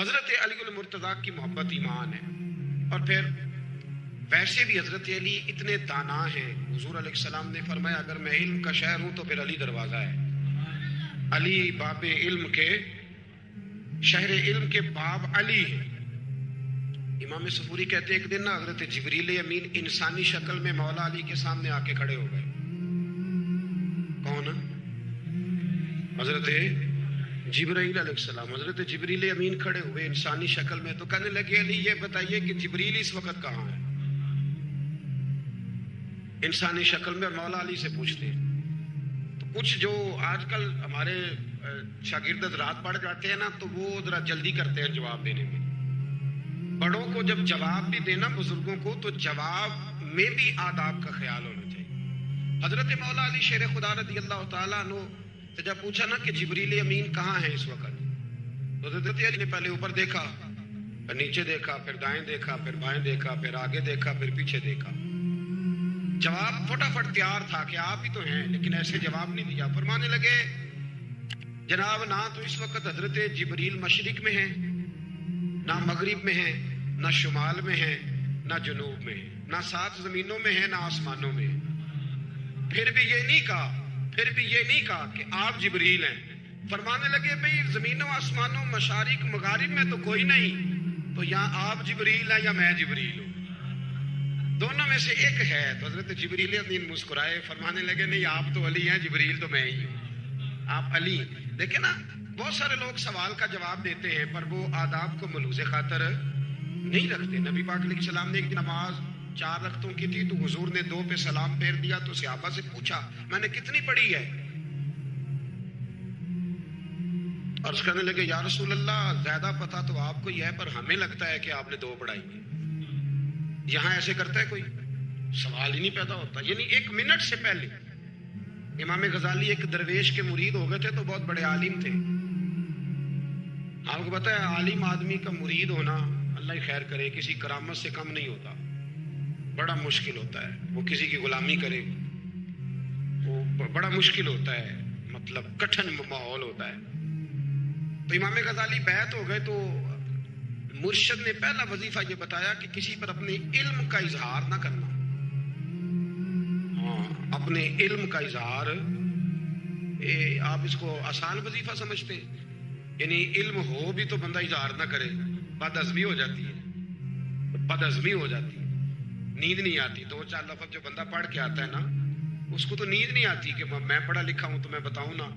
حضرت علی المرتضیٰ کی محبت ایمان ہے. اور پھر ویسے بھی حضرت علی اتنے دانا ہیں. حضور علیہ السلام نے فرمایا اگر میں علم کا شہر ہوں تو پھر علی دروازہ ہے. علی باب علم کے، شہر علم کے باب علی ہے. امام صفوری کہتے ہیں ایک دن نا حضرت جبریل امین انسانی شکل میں مولا علی کے سامنے آ کے کھڑے ہو گئے. کون؟ حضرت جبرائیل علیہ السلام. حضرت جبریل امین کھڑے ہوئے انسانی شکل میں. تو کہنے لگے علی یہ بتائیے کہ جبریل اس وقت کہاں ہے؟ انسانی شکل میں. اور مولا علی سے پوچھتے ہیں. تو کچھ جو آج کل ہمارے شاگرد حضرات پڑھ جاتے ہیں نا تو وہ ذرا جلدی کرتے ہیں جواب دینے میں. بڑوں کو جب جواب بھی دینا بزرگوں کو تو جواب میں بھی آداب کا خیال ہونا چاہیے. حضرت مولا علی شیر خدا رضی اللہ تعالیٰ عنہ تو جب پوچھا نا کہ جبریل امین کہاں ہے اس وقت، تو حضرت علی نے پہلے اوپر دیکھا، پھر نیچے دیکھا، پھر دائیں دیکھا، پھر بائیں دیکھا، پھر آگے دیکھا، پھر پیچھے دیکھا. جواب فٹافٹ تیار تھا کہ آپ ہی تو ہیں، لیکن ایسے جواب نہیں دیا. فرمانے لگے جناب نہ تو اس وقت حضرت جبریل مشرق میں ہیں، نہ مغرب میں ہیں، نہ شمال میں ہیں، نہ جنوب میں ہیں، نہ 7 زمینوں میں ہیں، نہ آسمانوں میں ہیں. پھر بھی یہ نہیں کہا کہ آپ جبریل ہیں. فرمانے لگے بھئی زمینوں آسمانوں مشارق مغارب میں تو کوئی نہیں، تو یا آپ جبریل ہیں یا میں جبریل ہوں، دونوں میں سے ایک ہے. تو حضرت جبریل امین مسکرائے. فرمانے لگے نہیں آپ تو علی ہیں، جبریل تو میں ہی ہوں، آپ علی. دیکھیں نا بہت سارے لوگ سوال کا جواب دیتے ہیں پر وہ آداب کو ملحوظ خاطر نہیں رکھتے. نبی پاک علیہ السلام نے ایک نماز 4 رکعتوں کی تھی تو حضور نے 2 پہ سلام پھیر دیا. تو صحابہ سے پوچھا میں نے کتنی پڑھی ہے؟ عرض کرنے لگے یا رسول اللہ زیادہ پتہ تو آپ کو ہی ہے پر ہمیں لگتا ہے کہ آپ نے 2 پڑھائی ہیں. یہاں ایسے کرتا ہے کوئی؟ سوال ہی نہیں پیدا ہوتا. یعنی 1 منٹ سے پہلے امام غزالی ایک درویش کے مرید ہو گئے تھے تو بہت بڑے عالم تھے. آپ کو پتہ ہے عالم آدمی کا مرید ہونا اللہ ہی خیر کرے کسی کرامت سے کم نہیں ہوتا، بڑا مشکل ہوتا ہے. وہ کسی کی غلامی کرے وہ بڑا مشکل ہوتا ہے، مطلب کٹھن ماحول ہوتا ہے. تو امام غزالی بیعت ہو گئے تو مرشد نے پہلا وظیفہ یہ بتایا کہ کسی پر اپنے علم کا اظہار نہ کرنا. اپنے علم کا اظہار آپ اس کو آسان وظیفہ سمجھتے ہیں؟ یعنی علم ہو بھی تو بندہ اظہار نہ کرے، بد ہضمی ہو جاتی ہے، نیند نہیں آتی. 2-4 لفظ جو بندہ پڑھ کے آتا ہے نا اس کو تو نیند نہیں آتی کہ میں پڑھا لکھا ہوں تو میں بتاؤں نا.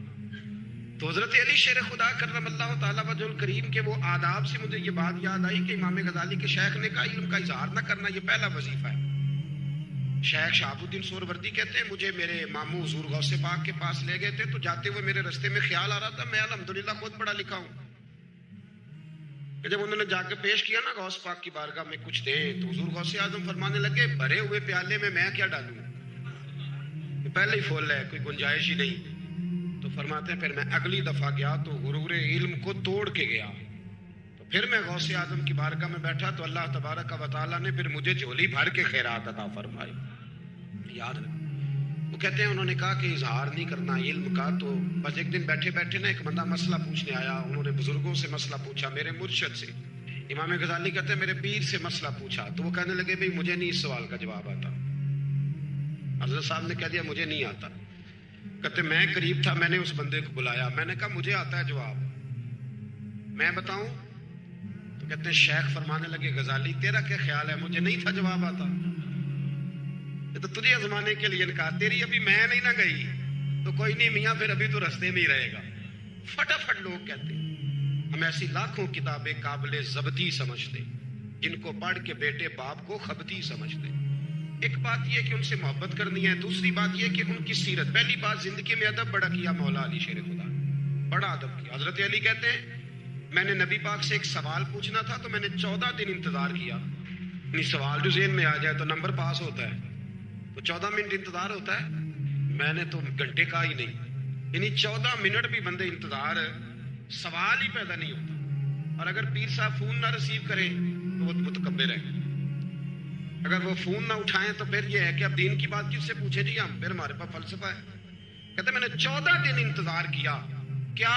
تو حضرت علی شیر خدا کرم اللہ تعالیٰ وجہ الکریم کے وہ آداب سے مجھے یہ بات یاد آئی کہ امام غزالی کے شیخ نے کہا علم کا اظہار نہ کرنا یہ پہلا وظیفہ ہے. شیخ شہاب الدین سہروردی کہتے ہیں مجھے میرے ماموں حضور غوث پاک کے پاس لے گئے تھے تو جاتے ہوئے میرے رستے میں خیال آ رہا تھا میں الحمدللہ خود پڑھا لکھا ہوں. کہ جب انہوں نے جا کے پیش کیا نا غوث پاک کی بارگاہ میں کچھ دیں تو حضور غوث اعظم فرمانے لگے بھرے ہوئے پیالے میں کیا ڈالوں، پہلے ہی فل ہے کوئی گنجائش ہی نہیں. تو فرماتے ہیں پھر میں اگلی دفعہ گیا تو غرور علم کو توڑ کے گیا. تو پھر میں غوث اعظم کی بارگاہ میں بیٹھا تو اللہ تبارک و تعالیٰ نے پھر مجھے جھولی بھر کے خیرات عطا فرمائی. یاد ہے وہ کہتے ہیں انہوں نے کہا کہ اظہار نہیں کرنا علم کا. تو بس ایک دن بیٹھے بیٹھے نا ایک بندہ مسئلہ پوچھنے آیا. انہوں نے بزرگوں سے مسئلہ پوچھا، میرے مرشد سے. امام غزالی کہتے ہیں میرے پیر سے مسئلہ پوچھا تو وہ کہنے لگے بھئی مجھے نہیں اس سوال کا جواب آتا. حضرت صاحب نے کہہ دیا مجھے نہیں آتا. کہتے میں قریب تھا، میں نے اس بندے کو بلایا، میں نے کہا مجھے آتا ہے جواب، میں بتاؤں؟ تو کہتے ہیں شیخ فرمانے لگے غزالی تیرا کیا خیال ہے مجھے نہیں تھا جواب آتا؟ یہ تو تجھے آزمانے کے لیے کہا، تیری ابھی میں نہیں نہ گئی تو کوئی نہیں میاں پھر ابھی تو رستے میں ہی رہے گا. فٹافٹ لوگ کہتے ہیں ہم ایسی لاکھوں کتابیں قابل ضبطی سمجھتے جن کو پڑھ کے بیٹے باپ کو خبتی سمجھتے. ایک بات یہ کہ ان سے محبت کرنی ہے، دوسری بات یہ کہ ان کی سیرت. پہلی بات زندگی میں ادب بڑا کیا مولا علی شیر خدا، بڑا ادب کیا. حضرت علی کہتے ہیں میں نے نبی پاک سے ایک سوال پوچھنا تھا تو میں نے 14 دن انتظار کیا. یعنی سوال جو ذہن میں آ جائے تو نمبر پاس ہوتا ہے تو 14 منٹ انتظار ہوتا ہے، میں نے تو گھنٹے کا ہی نہیں. یعنی 14 منٹ بھی بندے انتظار، سوال ہی پیدا نہیں ہوتا. اور اگر پیر صاحب فون نہ ریسیو کریں تو وہ متکبر ہے، اگر وہ فون نہ اٹھائیں تو پھر یہ ہے کہ اب دین کی بات کس سے پوچھے جی ہم، پھر ہمارے پاس فلسفہ ہے. کہتے میں نے 14 دن انتظار کیا. کیا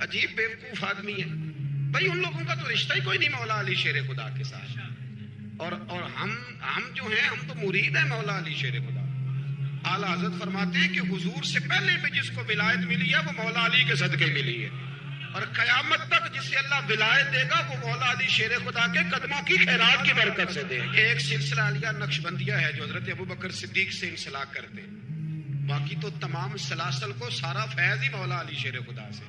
عجیب بیوقوف آدمی ہے بھائی. ان لوگوں کا تو رشتہ ہی کوئی نہیں مولا علی شیر خدا کے ساتھ. اور ہم جو ہیں ہم تو مرید ہیں مولا علی شیر خدا. اعلیٰ حضرت فرماتے ہیں کہ حضور سے پہلے بھی جس کو ولایت ملی ہے وہ مولا علی کے صدقے ملی ہے, اور قیامت تک جسے اللہ ولایت دے گا وہ مولا علی شیر خدا کے قدموں کی خیرات کی برکت سے دے. ایک سلسلہ علیہ نقشبندیہ ہے جو حضرت ابوبکر صدیق سے انسلاک کرتے ہیں, باقی تو تمام سلاسل کو سارا فیض ہی مولا علی شیر خدا سے.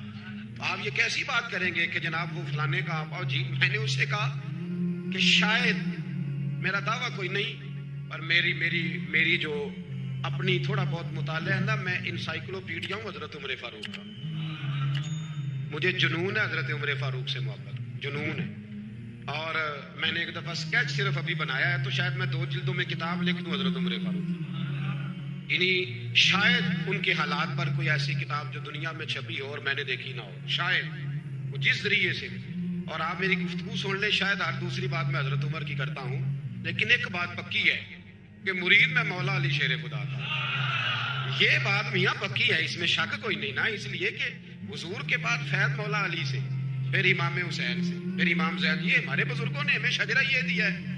تو آپ یہ کیسی بات کریں گے کہ جناب وہ فلانے کا آپ. جی میں نے اسے کہا کہ شاید میرا دعویٰ کوئی نہیں, پر میری جو اپنی تھوڑا بہت مطالعہ ہے نا, میں انسائکلوپیڈیا ہوں حضرت عمر فاروق کا. مجھے جنون ہے حضرت عمر فاروق سے محبت, جنون ہے. اور میں نے ایک دفعہ اسکیچ صرف ابھی بنایا ہے, تو شاید میں 2 جلدوں میں کتاب لکھ دوں حضرت عمر فاروق. یعنی شاید ان کے حالات پر کوئی ایسی کتاب جو دنیا میں چھپی ہو اور میں نے دیکھی نہ ہو, شاید وہ جس ذریعے سے. اور آپ میری گفتگو سن لیں, شاید ہر دوسری بات میں حضرت عمر کی کرتا ہوں, لیکن ایک بات پکی ہے کہ مرید میں مولا علی شیر خدا تھا. یہ بات میاں پکی ہے, اس میں شک کوئی نہیں نا. اس لیے کہ حضور کے بعد فیض مولا علی سے, پھر امام حسین سے, پھر امام زید. یہ ہمارے بزرگوں نے ہمیں شجرہ یہ دیا ہے.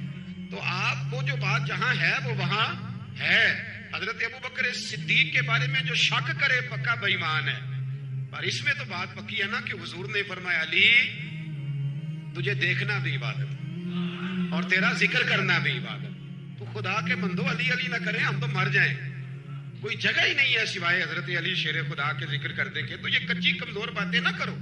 تو آپ کو جو بات جہاں ہے وہ وہاں ہے. حضرت ابوبکر صدیق کے بارے میں جو شک کرے پکا بے ایمان ہے. پر اس میں تو بات پکی ہے نا کہ حضور نے فرمایا علی تجھے دیکھنا بھی عبادت اور تیرا ذکر کرنا بھی عبادت. تو خدا کے بندو علی علی نہ کریں, ہم تو مر جائیں. کوئی جگہ ہی نہیں ہے سوائے حضرت علی شیر خدا کے ذکر کرنے کے. تو یہ کچی کمزور باتیں نہ کرو.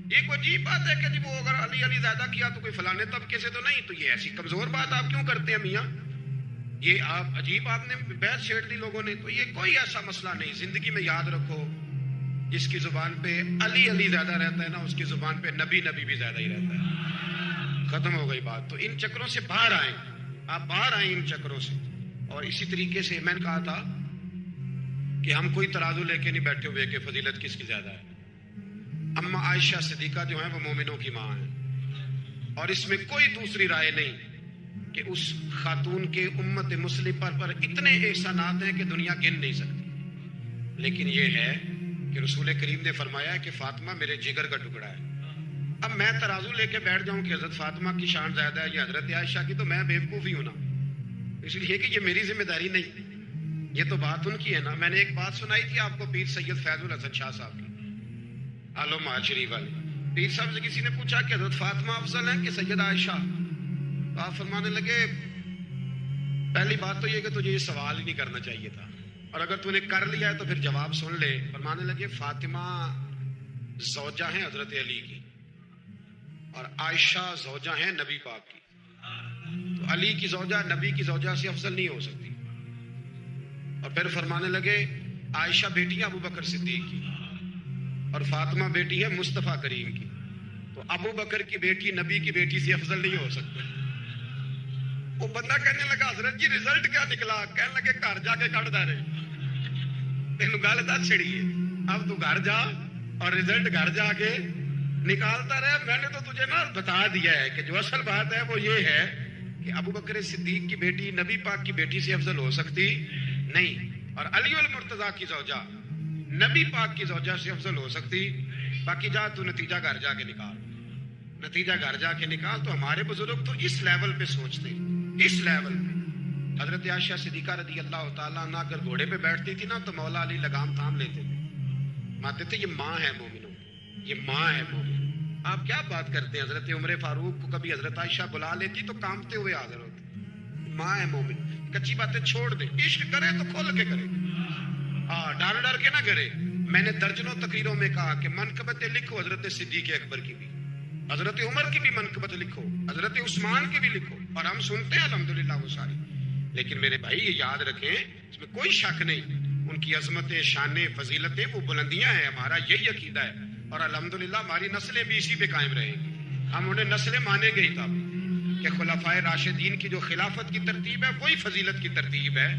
یہ کوئی عجیب بات ہے کہ جی وہ اگر علی علی زیادہ کیا تو کوئی فلانے طبقے سے تو نہیں. تو یہ ایسی کمزور بات آپ کیوں کرتے ہیں میاں؟ یہ آپ عجیب, آپ نے بحث چھیڑ دی لوگوں نے. تو یہ کوئی ایسا مسئلہ نہیں. زندگی میں یاد رکھو, جس کی زبان پہ علی علی زیادہ رہتا ہے نا, اس کی زبان پہ نبی نبی بھی زیادہ ہی رہتا ہے. ختم ہو گئی بات. تو ان چکروں سے باہر آئیں, آپ باہر آئیں ان چکروں سے. اور اسی طریقے سے میں نے کہا تھا کہ ہم کوئی ترازو لے کے نہیں بیٹھے ہوئے کہ فضیلت کس کی زیادہ ہے. اما عائشہ صدیقہ جو ہیں وہ مومنوں کی ماں ہیں, اور اس میں کوئی دوسری رائے نہیں کہ اس خاتون کے امت مسلم پر اتنے احسانات ہیں کہ دنیا گن نہیں سکتی. لیکن یہ ہے کہ رسول کریم نے فرمایا ہے کہ فاطمہ میرے جگر کا ٹکڑا ہے. اب میں ترازو لے کے بیٹھ جاؤں کہ حضرت فاطمہ کی شان زیادہ ہے یا حضرت عائشہ کی, تو میں بیوقوف ہی ہوں نا. اس لیے کہ یہ میری ذمہ داری نہیں, یہ تو بات ان کی ہے نا. میں نے ایک بات سنائی تھی آپ کو پیر سید فیض الحسن شاہ صاحب کی, آلو مال شریف والے. پیر صاحب سے کسی نے پوچھا کہ حضرت فاطمہ افضل ہیں کہ سید عائشہ؟ تو آپ فرمانے لگے پہلی بات تو یہ کہ تجھے یہ سوال ہی نہیں کرنا چاہیے تھا, اور اگر تو نے کر لیا ہے تو پھر جواب سن لے. فرمانے لگے فاطمہ زوجہ ہیں حضرت علی کی, اور عائشہ زوجہ ہیں نبی پاک کی. تو علی کی زوجہ نبی کی زوجہ سے افضل نہیں ہو سکتی. اور پھر فرمانے لگے عائشہ بیٹی ہے ابو بکر صدیق کی, اور فاطمہ بیٹی ہے مصطفیٰ کریم کی. تو ابو بکر کی بیٹی نبی کی بیٹی سے افضل نہیں ہو سکتی. وہ بندہ کہنے لگا حضرت جی رزلٹ کیا نکلا؟ کہنے لگے گھر جا کے کٹ دے رہے, تینوں گل دس چھڑی ہے, اب تو گھر جا اور رزلٹ گھر جا کے نکالتا رہے. میں نے تو تجھے نا بتا دیا ہے کہ جو اصل بات ہے وہ یہ ہے کہ ابو بکر صدیق کی بیٹی نبی پاک کی بیٹی سے افضل ہو سکتی نہیں, اور علی المرتضیٰ کی زوجہ نبی پاک کی زوجہ سے افضل ہو سکتی. باقی جا تو نتیجہ گھر جا کے نکال, نتیجہ گھر جا کے نکال. تو ہمارے بزرگ تو اس لیول پہ سوچتے, اس لیول پہ. حضرت عائشہ صدیقہ رضی اللہ تعالیٰ عنہ اگر گھوڑے پہ بیٹھتی تھی نا تو مولا علی لگام تھام لیتے تھے, مانتے تھے یہ ماں ہے مومنوں, یہ ماں ہے مومن. آپ کیا بات کرتے ہیں؟ حضرت عمر فاروق کو کبھی حضرت عائشہ بلا لیتی تو کانپتے ہوئے حاضر ہوتے. ماں ہے مومن, کچی باتیں چھوڑ دے, عشق کرے تو کھول کے کرے, ڈر ڈر کے نہ کرے. میں نے درجنوں تقریروں میں کہا کہ منقبتیں لکھو حضرت صدیق اکبر کی بھی, حضرت عمر کی بھی منقبت لکھو, حضرت عثمان کی بھی لکھو, اور ہم سنتے ہیں الحمدللہ وہ ساری. لیکن میرے بھائی یہ یاد رکھیں, اس میں کوئی شک نہیں, ان کی عظمتیں, شانیں, فضیلتیں وہ بلندیاں ہیں. ہمارا یہی عقیدہ ہے, اور الحمدللہ ہماری نسلیں بھی اسی پہ قائم رہیں گی. ہم انہیں نسلیں مانے گئی تھا کہ خلفائے راشدین کی جو خلافت کی ترتیب ہے وہی فضیلت کی ترتیب ہے.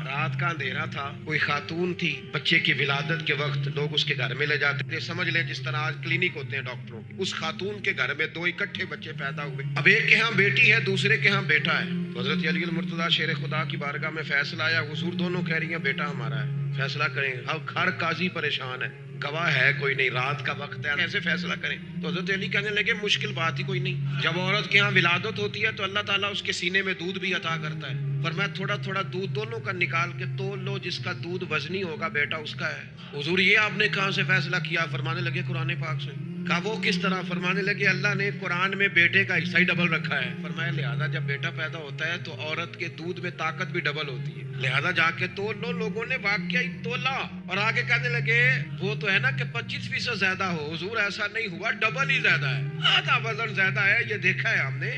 رات کا اندھیرا تھا، کوئی خاتون تھی، بچے کی ولادت کے وقت لوگ اس کے گھر میں لے جاتے تھے، سمجھ لیں جس طرح آج کلینک ہوتے ہیں ڈاکٹروں کے، اس خاتون کے گھر میں 2 اکٹھے بچے پیدا ہوئے۔ اب ایک کے ہاں بیٹی ہے، دوسرے کے ہاں بیٹا ہے، تو حضرت علی المرتضیٰ شیر خدا کی بارگاہ میں فیصلہ آیا، حضور دونوں کہہ رہی ہیں بیٹا ہمارا ہے، فیصلہ کریں۔ اب ہر قاضی پریشان ہے، گواہ ہے کوئی نہیں، رات کا وقت ہے، کیسے فیصلہ کریں؟ تو حضرت علی کہنے لگے مشکل بات ہی کوئی نہیں، جب عورت کے ہاں ولادت ہوتی ہے تو اللہ تعالیٰ اس کے سینے میں دودھ بھی عطا کرتا ہے، فرمایا تھوڑا تھوڑا دودھ دونوں کا نکال کے تول لو، جس کا دودھ وزنی ہوگا بیٹا اس کا ہے۔ حضور یہ آپ نے کہاں سے فیصلہ کیا؟ فرمانے لگے قرآن پاک سے۔ کہا وہ کس طرح؟ فرمانے لگے اللہ نے قرآن میں بیٹے کا حصہ ہی ڈبل رکھا ہے، فرمایا لہذا جب بیٹا پیدا ہوتا ہے تو عورت کے دودھ میں طاقت بھی ڈبل ہوتی ہے، لہذا جا کے تول لو۔ لوگوں نے واقعی تولا اور آگے کہنے لگے وہ تو ہے نا کہ 25% زیادہ ہو، حضور ایسا نہیں ہوا، ڈبل ہی زیادہ ہے، آدھا وزن زیادہ ہے، یہ دیکھا ہے ہم نے۔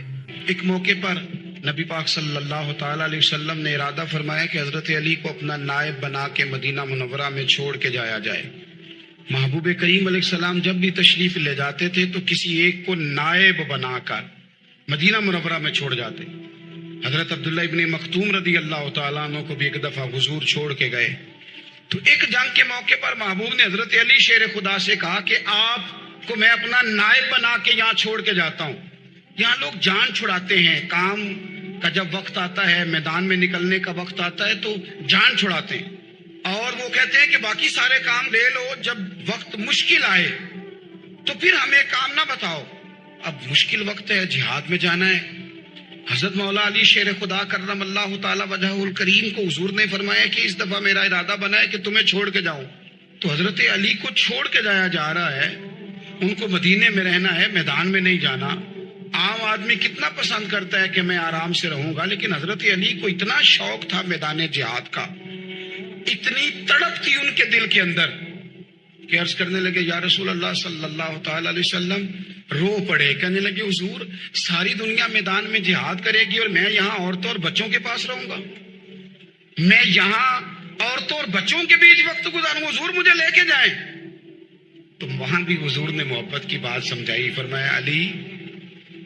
ایک موقع پر نبی پاک صلی اللہ تعالی علیہ وسلم نے ارادہ فرمایا کہ حضرت علی کو اپنا نائب بنا کے مدینہ منورہ میں چھوڑ کے جایا جائے۔ محبوب کریم علیہ السلام جب بھی تشریف لے جاتے تھے تو کسی ایک کو نائب بنا کر مدینہ منورہ میں چھوڑ جاتے۔ حضرت عبداللہ ابن مختوم رضی اللہ تعالیٰ عنہ کو بھی ایک دفعہ حضور چھوڑ کے گئے، تو ایک جنگ کے موقع پر محبوب نے حضرت علی شیر خدا سے کہا کہ آپ کو میں اپنا نائب بنا کے یہاں چھوڑ کے جاتا ہوں۔ یہاں لوگ جان چھڑاتے ہیں، کام کا جب وقت آتا ہے، میدان میں نکلنے کا وقت آتا ہے تو جان چھڑاتے ہیں، اور وہ کہتے ہیں کہ باقی سارے کام لے لو، جب وقت مشکل آئے تو پھر ہمیں کام نہ بتاؤ۔ اب مشکل وقت ہے، جہاد میں جانا ہے۔ حضرت مولا علی شیر خدا کرم اللہ تعالی وجہہ الکریم کو حضور نے فرمایا کہ اس دفعہ میرا ارادہ بنا ہے کہ تمہیں چھوڑ کے جاؤں۔ تو حضرت علی کو چھوڑ کے جایا جا رہا ہے، ان کو مدینے میں رہنا ہے، میدان میں نہیں جانا۔ عام آدمی کتنا پسند کرتا ہے کہ میں آرام سے رہوں گا، لیکن حضرت علی کو اتنا شوق تھا میدان جہاد کا، اتنی تڑپ تھی ان کے دل کے اندر کہ عرض کرنے لگے یا رسول اللہ صلی اللہ تعالی علیہ وسلم، رو پڑے، کہنے لگے حضور ساری دنیا میدان میں جہاد کرے گی اور میں یہاں عورتوں اور بچوں کے پاس رہوں گا، میں یہاں عورتوں اور بچوں کے بیچ وقت گزاروں، حضور مجھے لے کے جائیں۔ تو وہاں بھی حضور نے محبت کی بات سمجھائی، فرمایا علی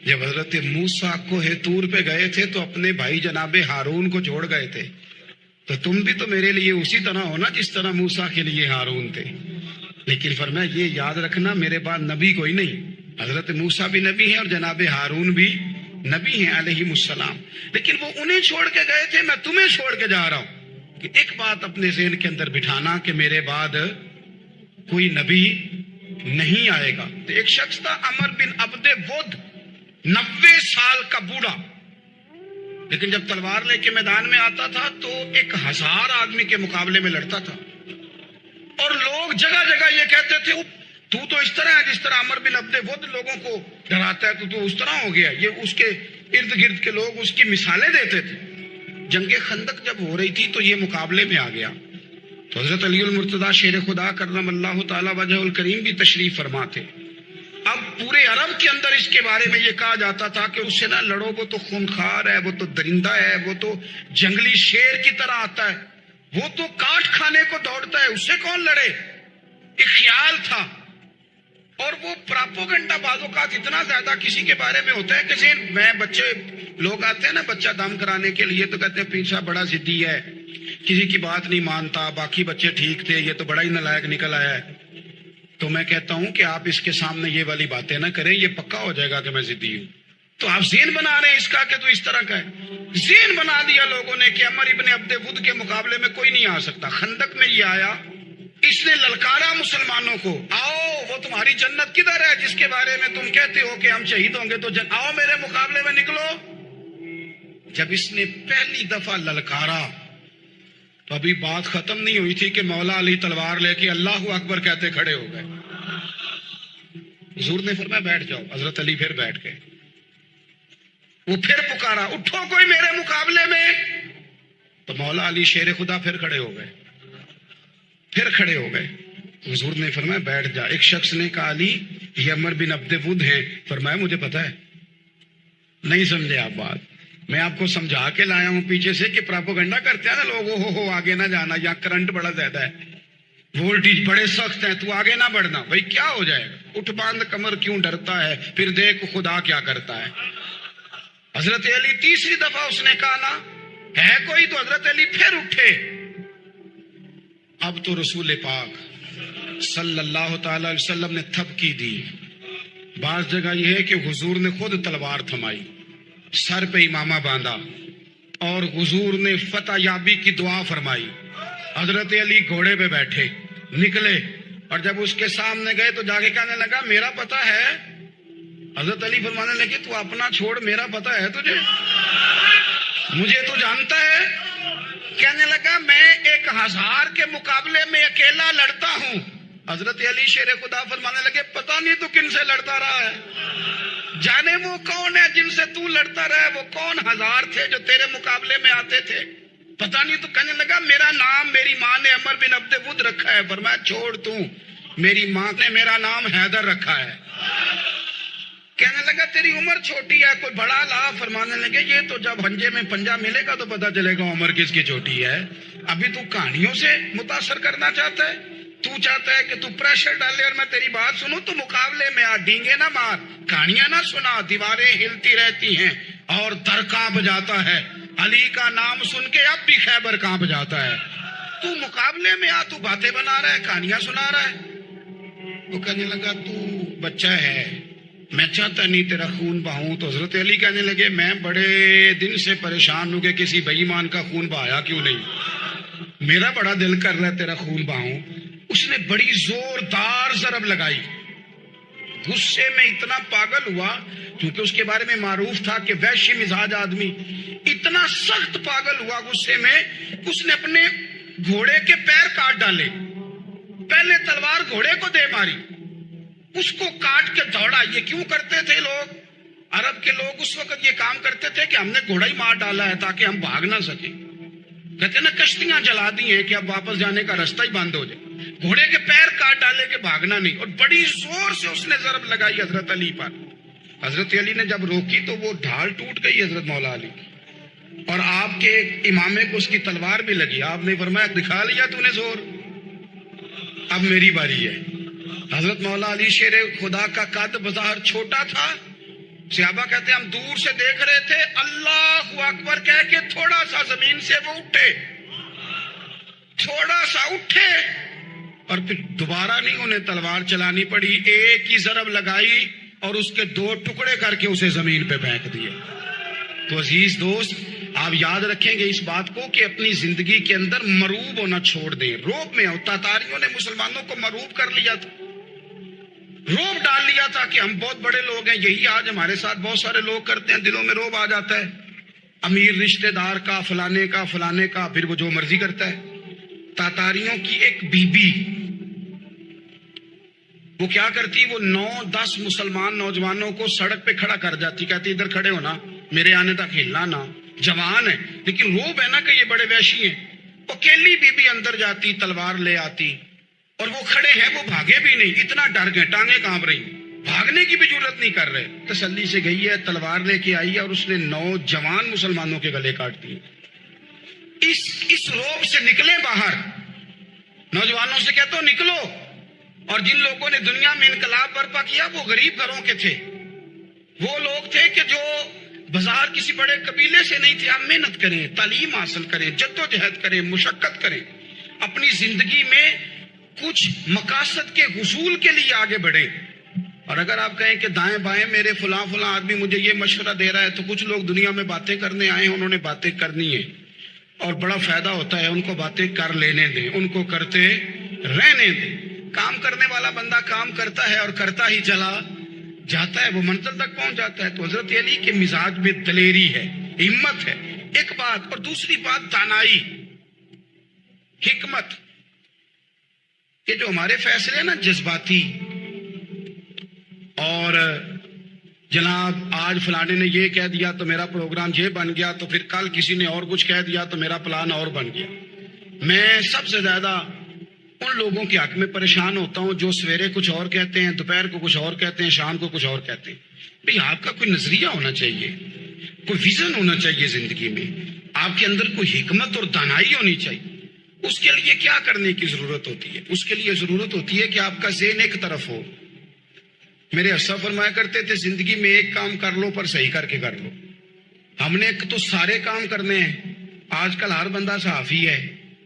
جب حضرت موسیٰ کوہ طور پہ گئے تھے تو اپنے بھائی جناب ہارون کو چھوڑ گئے تھے، تو تم بھی تو میرے لیے اسی طرح ہو نا جس طرح موسیٰ کے لیے ہارون تھے، لیکن فرمایا یہ یاد رکھنا میرے بعد نبی کوئی نہیں، حضرت موسیٰ بھی نبی ہیں اور جناب ہارون بھی نبی ہیں علیہ السلام، لیکن وہ انہیں چھوڑ کے گئے تھے، میں تمہیں چھوڑ کے جا رہا ہوں۔ کہ ایک بات اپنے ذہن کے اندر بٹھانا کہ میرے بعد کوئی نبی نہیں آئے گا۔ تو ایک شخص تھا عمر بن عبد ود، 90 سال کا بوڑھا، لیکن جب تلوار لے کے میدان میں آتا تھا تو 1000 آدمی کے مقابلے میں لڑتا تھا، اور لوگ جگہ جگہ یہ کہتے تھے تو اس طرح ہے جس طرح عمر بن عبد ود لوگوں کو ڈراتا ہے، تو اس طرح ہو گیا۔ یہ اس کے ارد گرد کے لوگ اس کی مثالیں دیتے تھے۔ جنگ خندق جب ہو رہی تھی تو یہ مقابلے میں آ گیا، تو حضرت علی المرتضیٰ شیر خدا کرم اللہ تعالی وجہ الکریم بھی تشریف فرما تھے۔ اب پورے عرب کے اندر اس کے بارے میں یہ کہا جاتا تھا کہ اس سے نہ لڑو، وہ تو خونخوار ہے، وہ تو درندہ ہے، وہ تو جنگلی شیر کی طرح آتا ہے، وہ تو کاٹ کھانے کو دوڑتا ہے، اس سے کون لڑے۔ ایک خیال تھا، اور وہ پراپوگنڈا بعض اوقات اتنا زیادہ کسی کے بارے میں ہوتا ہے کہ میں بچے لوگ آتے ہیں نا بچہ دم کرانے کے لیے تو کہتے ہیں پیر صاحب بڑا ضدی ہے، کسی کی بات نہیں مانتا، باقی بچے ٹھیک تھے، یہ تو بڑا ہی نالائق نکل آیا ہے۔ تو میں کہتا ہوں کہ آپ اس کے سامنے یہ والی باتیں نہ کریں، یہ پکا ہو جائے گا کہ میں ضدی ہوں۔ تو آپ ذہن بنا رہے ہیں اس کا کہ تو اس طرح کا ہے، ذہن بنا دیا لوگوں نے کہ عمر ابن عبد ود کے مقابلے میں کوئی نہیں آ سکتا۔ خندق میں یہ آیا، اس نے للکارا مسلمانوں کو، آؤ وہ تمہاری جنت کدھر ہے جس کے بارے میں تم کہتے ہو کہ ہم شہید ہوں گے، تو آؤ میرے مقابلے میں نکلو۔ جب اس نے پہلی دفعہ للکارا تو ابھی بات ختم نہیں ہوئی تھی کہ مولا علی تلوار لے کے اللہ اکبر کہتے کھڑے ہو گئے۔ حضور نے فرمایا بیٹھ جاؤ، حضرت علی پھر بیٹھ گئے۔ وہ پھر پکارا اٹھو کوئی میرے مقابلے میں، تو مولا علی شیر خدا پھر کھڑے ہو گئے، پھر کھڑے ہو گئے۔ حضور نے فرمایا بیٹھ جا۔ ایک شخص نے کہا علی یہ عمر بن عبد ود ہیں، فرمایا مجھے پتا ہے، نہیں سمجھے آپ بات، میں آپ کو سمجھا کے لایا ہوں پیچھے سے کہ پراپوگنڈا کرتے ہیں نا لوگ، ہو آگے نہ جانا، یہاں کرنٹ بڑا زیادہ ہے، وولٹیج بڑے سخت ہیں، تو آگے نہ بڑھنا۔ بھائی کیا ہو جائے گا، اٹھ باندھ کمر کیوں ڈرتا ہے، پھر دیکھ خدا کیا کرتا ہے۔ حضرت علی تیسری دفعہ اس نے کہا نا ہے کوئی، تو حضرت علی پھر اٹھے اب تو رسول پاک صلی اللہ تعالی علیہ وسلم نے تھپکی دی. بعض جگہ یہ ہے کہ حضور نے خود تلوار تھمائی, سر پہ امامہ باندھا اور حضور نے فتح یابی کی دعا فرمائی. حضرت علی گھوڑے پہ بیٹھے نکلے اور جب اس کے سامنے گئے تو جا کے کہنے لگا میرا پتہ ہے. حضرت علی فرمانے لگے تو اپنا چھوڑ, میرا پتہ ہے تجھے, مجھے تو جانتا ہے. کہنے لگا میں 1000 کے مقابلے میں اکیلا لڑتا ہوں. حضرت علی شیر خدا فرمانے لگے پتہ نہیں تو کن سے لڑتا رہا ہے, جانے وہ کون ہے جن سے تو لڑتا رہا ہے, وہ کون 1000 تھے جو تیرے مقابلے میں آتے تھے, پتہ نہیں. تو کہنے لگا میرا نام میری ماں نے عمر بن عبد ود رکھا ہے. فرمایا چھوڑ تو, میری ماں نے میرا نام حیدر رکھا ہے. کہنے لگا تیری عمر چھوٹی ہے, کوئی بڑا لا. فرمانے لگے یہ تو جب ہنجے میں پنجہ ملے گا تو پتہ چلے گا عمر کس کی چھوٹی ہے. ابھی تو کہانیوں سے متاثر کرنا چاہتا ہے, تو چاہتا ہے کہ تو پریشر ڈالے اور میں تیری بات سنوں. تو مقابلے میں آ, ڈینگے نہ مار, کہانیاں نہ سنا, دیواریں ہلتی رہتی ہیں اور در کانپ جاتا ہے. علی کا نام سن کے اب بھی خیبر کانپ جاتا ہے. تو مقابلے میں آ, تو باتیں بنا رہا ہے, کہانیاں سنا رہا ہے. تو کہنے لگا تو بچہ ہے, میں چاہتا نہیں تیرا خون بہاؤں. تو حضرت علی کہنے لگے میں بڑے دن سے پریشان ہوں کہ کسی بے ایمان کا خون بہایا کیوں نہیں, میرا بڑا دل کر رہا ہے تیرا خون بہاؤں. اس نے بڑی زوردار ضرب لگائی, غصے میں اتنا پاگل ہوا کیونکہ اس کے بارے میں معروف تھا کہ وحشی مزاج آدمی. اتنا سخت پاگل ہوا غصے میں, اس نے اپنے گھوڑے کے پیر کاٹ ڈالے. پہلے تلوار گھوڑے کو دے ماری, اس کو کاٹ کے دوڑا. یہ کیوں کرتے تھے لوگ, عرب کے لوگ اس وقت یہ کام کرتے تھے کہ ہم نے گھوڑا ہی مار ڈالا ہے تاکہ ہم بھاگ نہ سکیں. کہتے ہیں نا کشتیاں جلا دی ہیں کہ اب واپس جانے کا راستہ ہی بند ہو جائے. گھوڑے کے پیر کاٹ ڈالے کہ بھاگنا نہیں. اور بڑی زور سے اس نے ضرب لگائی حضرت علی پر. حضرت علی نے جب روکی تو وہ ڈھال ٹوٹ گئی حضرت مولا علی کی, اور آپ کے امامے کو اس کی تلوار بھی لگی. آپ نے فرمایا دکھا لیا تو نے زور, اب میری باری ہے. حضرت مولا علی شیر خدا کا قد بظاہر چھوٹا تھا. صحابہ کہتے ہیں ہم دور سے دیکھ رہے تھے, اللہ اکبر کہہ کے تھوڑا سا زمین سے وہ اٹھے, تھوڑا سا اٹھے, اور پھر دوبارہ نہیں انہیں تلوار چلانی پڑی. ایک ہی ضرب لگائی اور اس کے 2 ٹکڑے کر کے اسے زمین پہ پھینک دیے. تو عزیز دوست آپ یاد رکھیں گے اس بات کو کہ اپنی زندگی کے اندر مروب ہونا چھوڑ دیں. روب میں تاتاریوں نے مسلمانوں کو مروب کر لیا تھا, روب ڈال لیا تھا کہ ہم بہت بڑے لوگ ہیں. یہی آج ہمارے ساتھ بہت سارے لوگ کرتے ہیں, دلوں میں روب آ جاتا ہے امیر رشتہ دار کا, فلانے کا فلانے کا, پھر وہ جو مرضی کرتا ہے. تاتاریوں کی ایک بی بی وہ کیا کرتی, وہ 9-10 مسلمان نوجوانوں کو سڑک پہ کھڑا کر جاتی, کہتی ادھر کھڑے ہونا, میرے آنے تک ہلنا نہ. جوان ہے لیکن روب ہے نا کہ یہ بڑے وحشی ہیں. اکیلی بی بی اندر جاتی, تلوار لے آتی, اور وہ کھڑے ہیں, وہ بھاگے بھی نہیں, اتنا ڈر گئے, ٹانگیں کانپ رہی, بھاگنے کی بھی جرت نہیں کر رہے. تسلی سے گئی ہے, تلوار لے کے آئی ہے, اور اس نے 9 جوان مسلمانوں کے گلے کاٹ دیے. اس روب سے نکلے باہر, نوجوانوں سے کہتا ہوں نکلو. اور جن لوگوں نے دنیا میں انقلاب برپا کیا وہ غریب گھروں کے تھے, وہ لوگ تھے کہ جو بازار کسی بڑے قبیلے سے نہیں تھے. آپ محنت کریں, تعلیم حاصل کریں, جدوجہد کریں, مشقت کریں, اپنی زندگی میں کچھ مقاصد کے حصول کے لیے آگے بڑھیں. اور اگر آپ کہیں کہ دائیں بائیں میرے فلاں آدمی مجھے یہ مشورہ دے رہا ہے, تو کچھ لوگ دنیا میں باتیں کرنے آئے ہیں, انہوں نے باتیں کرنی ہے اور بڑا فائدہ ہوتا ہے, ان کو باتیں کر لینے دیں, ان کو کرتے رہنے دیں. کام کرنے والا بندہ کام کرتا ہے اور کرتا ہی چلا جاتا ہے, وہ منزل تک پہنچ جاتا ہے. تو حضرت علی کے مزاج میں دلیری ہے, ہمت ہے, ایک بات. اور دوسری بات دانائی, حکمت. یہ جو ہمارے فیصلے ہیں نا جذباتی, اور جناب آج فلانے نے یہ کہہ دیا تو میرا پروگرام یہ بن گیا, تو پھر کل کسی نے اور کچھ کہہ دیا تو میرا پلان اور بن گیا. میں سب سے زیادہ ان لوگوں کے حق میں پریشان ہوتا ہوں جو سویرے کچھ اور کہتے ہیں, دوپہر کو کچھ اور کہتے ہیں, شام کو کچھ اور کہتے ہیں. بھئی آپ کا کوئی نظریہ ہونا چاہیے, کوئی ویژن ہونا چاہیے زندگی میں, آپ کے اندر کوئی حکمت اور دانائی ہونی چاہیے. اس کے لیے کیا کرنے کی ضرورت ہوتی ہے؟ اس کے لیے ضرورت ہوتی ہے کہ آپ کا ذہن ایک طرف ہو. میرے اسا فرمایا کرتے تھے زندگی میں ایک کام کر لو پر صحیح کر کے کر لو. ہم نے تو سارے کام کرنے ہیں. آج کل ہر بندہ صحافی ہے,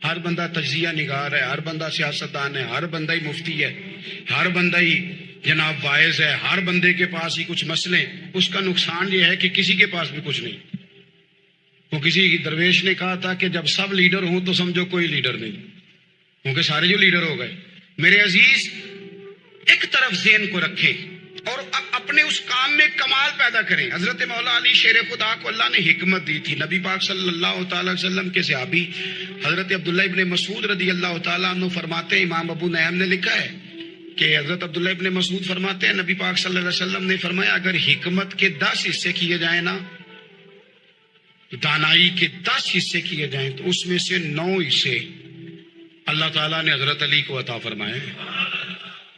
ہر بندہ تجزیہ نگار ہے، ہر بندہ سیاستدان ہے، ہر بندہ ہی مفتی ہے، ہر بندہ ہی جناب واعظ ہے، ہر بندے کے پاس ہی کچھ مسئلے. اس کا نقصان یہ ہے کہ کسی کے پاس بھی کچھ نہیں. وہ کسی درویش نے کہا تھا کہ جب سب لیڈر ہوں تو سمجھو کوئی لیڈر نہیں، کیونکہ سارے جو لیڈر ہو گئے. میرے عزیز، ایک طرف ذہن کو رکھیں اور اپنے اس کام میں کمال پیدا کریں. حضرت مولا علی شیر خدا کو اللہ نے حکمت دی تھی. نبی پاک صلی اللہ تعالی وسلم کے صحابی حضرت عبداللہ ابن مسعود رضی اللہ تعالیٰ عنہ فرماتے ہیں، امام ابو نعیم نے لکھا ہے کہ حضرت عبداللہ ابن مسعود فرماتے ہیں نبی پاک صلی اللہ علیہ وسلم نے فرمایا اگر حکمت کے 10 حصے کیے جائیں نا، دانائی کے 10 حصے کیے جائیں تو اس میں سے 9 حصے اللہ تعالیٰ نے حضرت علی کو عطا فرمائے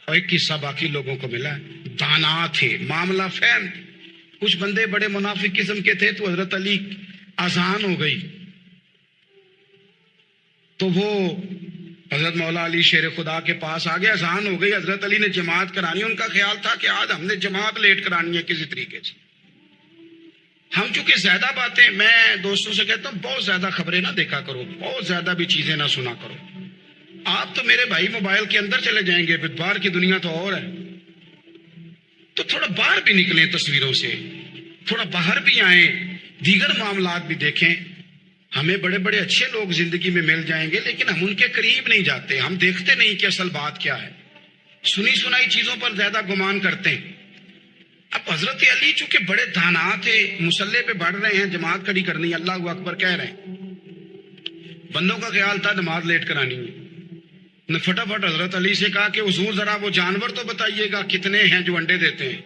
اور ایک حصہ باقی لوگوں کو ملا. دانا تھے، معاملہ فہم. کچھ بندے بڑے منافق قسم کے تھے تو حضرت علی اذان ہو گئی تو وہ حضرت مولا علی شیر خدا کے پاس آ گئے. اذان ہو گئی، حضرت علی نے جماعت کرانی. ان کا خیال تھا کہ آج ہم نے جماعت لیٹ کرانی ہے کسی طریقے سے. ہم چونکہ زیادہ باتیں، میں دوستوں سے کہتا ہوں بہت زیادہ خبریں نہ دیکھا کرو، بہت زیادہ بھی چیزیں نہ سنا کرو. آپ تو میرے بھائی موبائل کے اندر چلے جائیں گے، پھر باہر کی دنیا تو اور ہے. تو تھوڑا باہر بھی نکلیں تصویروں سے، تھوڑا باہر بھی آئیں، دیگر معاملات بھی دیکھیں. ہمیں بڑے بڑے اچھے لوگ زندگی میں مل جائیں گے لیکن ہم ان کے قریب نہیں جاتے. ہم دیکھتے نہیں کہ اصل بات کیا ہے، سنی سنائی چیزوں پر زیادہ گمان کرتے ہیں. اب حضرت علی چونکہ بڑے دانا تھے، مسلح پہ بڑھ رہے ہیں، جماعت کھڑی کرنی، اللہ اکبر کہہ رہے ہیں. بندوں کا خیال تھا نماز لیٹ کرانی ہے. نے فٹافٹ حضرت علی سے کہا کہ حضور ذرا وہ جانور تو بتائیے گا کتنے ہیں جو انڈے دیتے ہیں،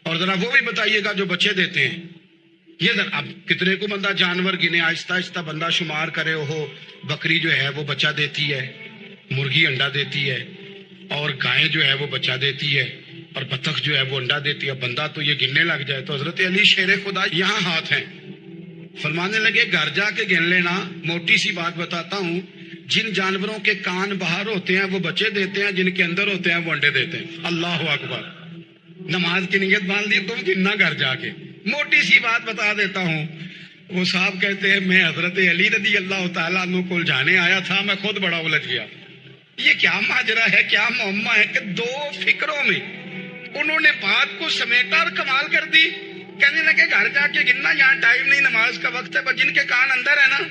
اور ذرا وہ بھی بتائیے گا جو بچے دیتے ہیں. یہ ذرا اب کتنے کو بندہ جانور گنے، آہستہ آہستہ بندہ شمار کرے. ہو بکری جو ہے وہ بچہ دیتی ہے، مرغی انڈا دیتی ہے، اور گائے جو ہے وہ بچہ دیتی ہے، اور بطخ جو ہے وہ انڈا دیتی ہے. بندہ تو یہ گننے لگ جائے. تو حضرت علی شیر خدا یہاں ہاتھ ہیں، فرمانے لگے گھر جا کے گن لینا. موٹی سی بات بتاتا ہوں، جن جانوروں کے کان باہر ہوتے ہیں وہ بچے دیتے ہیں، جن کے اندر ہوتے ہیں وہ انڈے دیتے ہیں. اللہ اکبر. نماز کی نیت باندھ لی تم گننا گھر جا کے. موٹی سی بات بتا دیتا ہوں. وہ صاحب کہتے ہیں میں حضرت علی رضی اللہ تعالیٰ عنہ کو جانے آیا تھا، میں خود بڑا الجھ گیا. یہ کیا ماجرا ہے، کیا معمہ ہے کہ 2 فکروں میں انہوں نے بات کو سمیٹا اور کمال کر دی. کہنے لگے گھر جا کے گننا، یہاں ٹائم نہیں، نماز کا وقت ہے. پر جن کے کان اندر ہے نا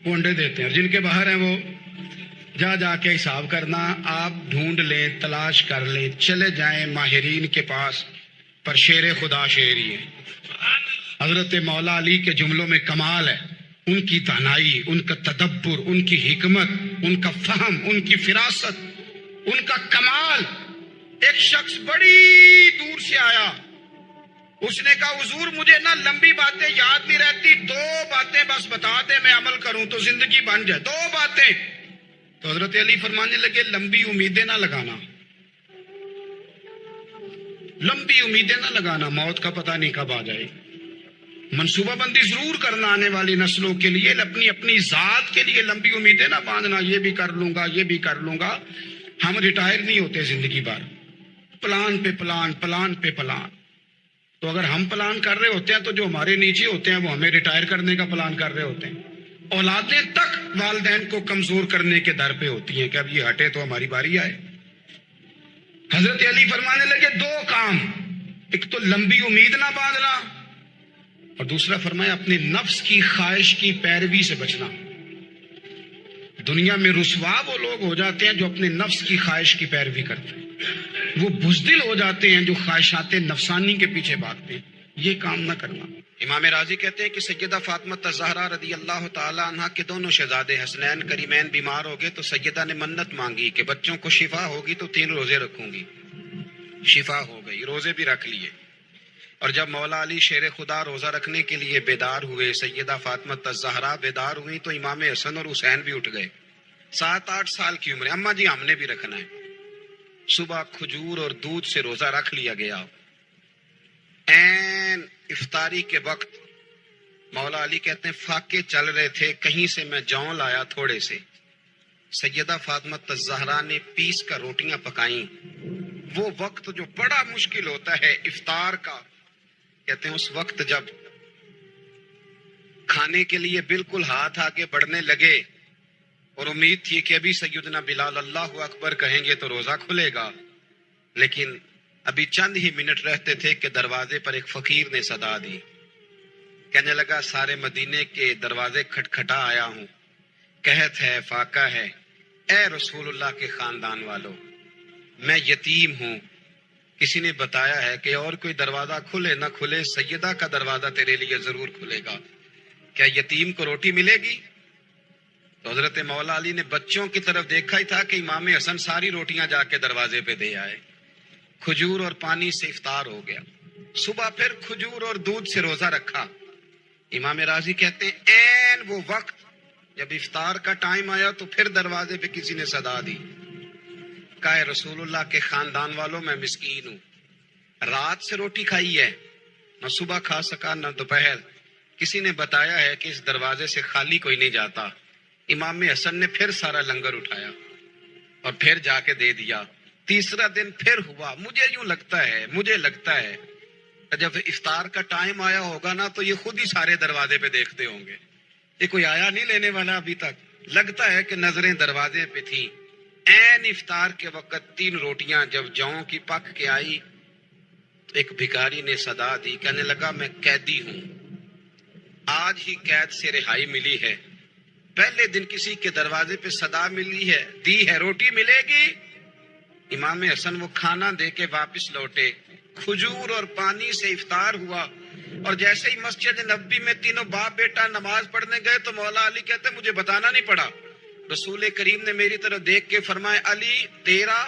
وہ انڈے دیتے ہیں، اور جن کے باہر ہیں وہ جا کے حساب کرنا. آپ ڈھونڈ لیں، تلاش کر لیں، چلے جائیں ماہرین کے پاس، پر شیر خدا شیر ہی ہے. حضرت مولا علی کے جملوں میں کمال ہے. ان کی دانائی، ان کا تدبر، ان کی حکمت، ان کا فہم، ان کی فراست، ان کا کمال. ایک شخص بڑی دور سے آیا، اس نے کہا حضور مجھے نا لمبی باتیں یاد نہیں رہتی، 2 باتیں بس بتا دیں میں عمل کروں تو زندگی بن جائے. 2 باتیں. تو حضرت علی فرمانے لگے لمبی امیدیں نہ لگانا، لمبی امیدیں نہ لگانا، موت کا پتہ نہیں کب آ جائے. منصوبہ بندی ضرور کرنا آنے والی نسلوں کے لیے، اپنی ذات کے لیے لمبی امیدیں نہ باندھنا، یہ بھی کر لوں گا، یہ بھی کر لوں گا. ہم ریٹائر نہیں ہوتے زندگی بھر، پلان پہ پلان، پلان پہ پلان. تو اگر ہم پلان کر رہے ہوتے ہیں تو جو ہمارے نیچے ہوتے ہیں وہ ہمیں ریٹائر کرنے کا پلان کر رہے ہوتے ہیں. اولادیں تک والدین کو کمزور کرنے کے در پہ ہوتی ہیں کہ اب یہ ہٹے تو ہماری باری آئے. حضرت علی فرمانے لگے 2 کام، ایک تو لمبی امید نہ باندھنا، اور دوسرا فرمایا اپنے نفس کی خواہش کی پیروی سے بچنا. دنیا میں رسوا وہ لوگ ہو جاتے ہیں جو اپنے نفس کی خواہش کی پیروی کرتے ہیں. وہ بزدل ہو جاتے ہیں جو خواہشات نفسانی کے پیچھے بھاگتے ہیں. یہ کام نہ کرنا. امام راضی کہتے ہیں کہ سیدہ فاطمہ الزہرا رضی اللہ تعالی عنہا کے دونوں شہزادے حسنین کریمین بیمار ہو گئے تو سیدہ نے منت مانگی کہ بچوں کو شفا ہوگی تو 3 روزے رکھوں گی. شفا ہو گئی، روزے بھی رکھ لیے. اور جب مولا علی شیر خدا روزہ رکھنے کے لیے بیدار ہوئے، سیدہ فاطمہ الزہرا بیدار ہوئی تو امام حسن اور حسین بھی اٹھ گئے. 7-8 سال کی عمر. اماں جی ہم نے بھی رکھنا ہے. صبح کھجور اور دودھ سے روزہ رکھ لیا گیا. این افطاری کے وقت مولا علی کہتے ہیں فاقے چل رہے تھے، کہیں سے میں جوں لایا تھوڑے سے. سیدہ فاطمہ الزہرا نے پیس کر روٹیاں پکائیں. وہ وقت جو بڑا مشکل ہوتا ہے افطار کا، کہتے ہیں اس وقت جب کھانے کے لیے بالکل ہاتھ آگے بڑھنے لگے اور امید تھی کہ ابھی سیدنا بلال اللہ اکبر کہیں گے تو روزہ کھلے گا، لیکن ابھی چند ہی منٹ رہتے تھے کہ دروازے پر ایک فقیر نے صدا دی. کہنے لگا سارے مدینے کے دروازے کھٹکھٹا آیا ہوں، قحط ہے، فاقہ ہے، اے رسول اللہ کے خاندان والوں، میں یتیم ہوں. کسی نے بتایا ہے کہ اور کوئی دروازہ کھلے نہ کھلے سیدہ کا دروازہ تیرے لیے ضرور کھلے گا، کیا یتیم کو روٹی ملے گی؟ تو حضرت مولا علی نے بچوں کی طرف دیکھا ہی تھا کہ امام حسن ساری روٹیاں جا کے دروازے پہ دے آئے. کھجور اور پانی سے افطار ہو گیا. صبح پھر کھجور اور دودھ سے روزہ رکھا. امام راضی کہتے ہیں عین وہ وقت جب افطار کا ٹائم آیا تو پھر دروازے پہ کسی نے صدا دی. کہا رسول اللہ کے خاندان والوں میں مسکین ہوں، رات سے روٹی کھائی ہے، نہ صبح کھا سکا نہ دوپہر. کسی نے بتایا ہے کہ اس دروازے سے خالی کوئی نہیں جاتا. امام حسن نے پھر سارا لنگر اٹھایا اور پھر جا کے دے دیا. تیسرا دن پھر ہوا. مجھے لگتا ہے جب افطار کا ٹائم آیا ہوگا نا تو یہ خود ہی سارے دروازے پہ دیکھتے ہوں گے، یہ کوئی آیا نہیں لینے والا ابھی تک. لگتا ہے کہ نظریں دروازے پہ تھیں. عین افطار کے وقت 3 روٹیاں جب جاؤں کی پک کے آئی تو ایک بھکاری نے صدا دی. کہنے لگا میں قیدی ہوں، آج ہی قید سے رہائی ملی ہے، پہلے دن کسی کے دروازے پہ صدا ملی ہے، دی ہے روٹی ملے گی. امام حسن وہ کھانا دے کے واپس لوٹے. کھجور اور پانی سے افطار ہوا اور جیسے ہی مسجد نبوی میں تینوں باپ بیٹا نماز پڑھنے گئے تو مولا علی کہتے مجھے بتانا نہیں پڑا. رسول کریم نے میری طرف دیکھ کے فرمایا علی تیرا،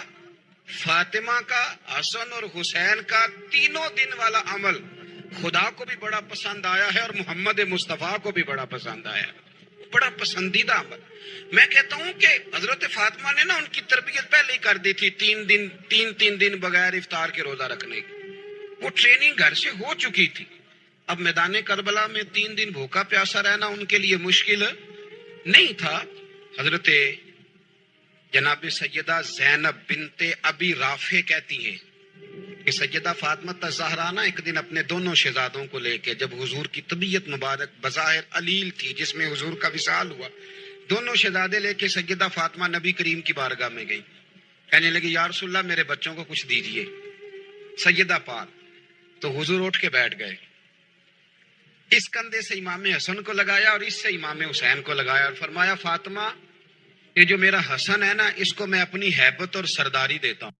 فاطمہ کا، حسن اور حسین کا 3 دن والا عمل خدا کو بھی بڑا پسند آیا ہے اور محمد مصطفیٰ کو بھی بڑا پسند آیا ہے، بڑا پسندیدہ عمل. میں کہتا ہوں کہ حضرت فاطمہ نے نا ان کی تربیت پہلے ہی کر دی تھی 3 دن بغیر افطار کے روزہ رکھنے کی. وہ ٹریننگ گھر سے ہو چکی تھی. اب میدان کربلا میں 3 دن بھوکا پیاسا رہنا ان کے لیے مشکل نہیں تھا. حضرت جناب سیدہ زینب بنت ابی رافع کہتی ہیں کہ سیدہ فاطمہ الزہرا نا ایک دن اپنے دونوں شہزادوں کو لے کے، جب حضور کی طبیعت مبارک بظاہر علیل تھی جس میں حضور کا وصال ہوا، دونوں شہزادے لے کے سیدہ فاطمہ نبی کریم کی بارگاہ میں گئی. کہنے لگی یا رسول اللہ میرے بچوں کو کچھ دیجئے. سیدہ پاک تو حضور اٹھ کے بیٹھ گئے. اس کندھے سے امام حسن کو لگایا اور اس سے امام حسین کو لگایا اور فرمایا فاطمہ یہ جو میرا حسن ہے نا اس کو میں اپنی ہیبت اور سرداری دیتا ہوں.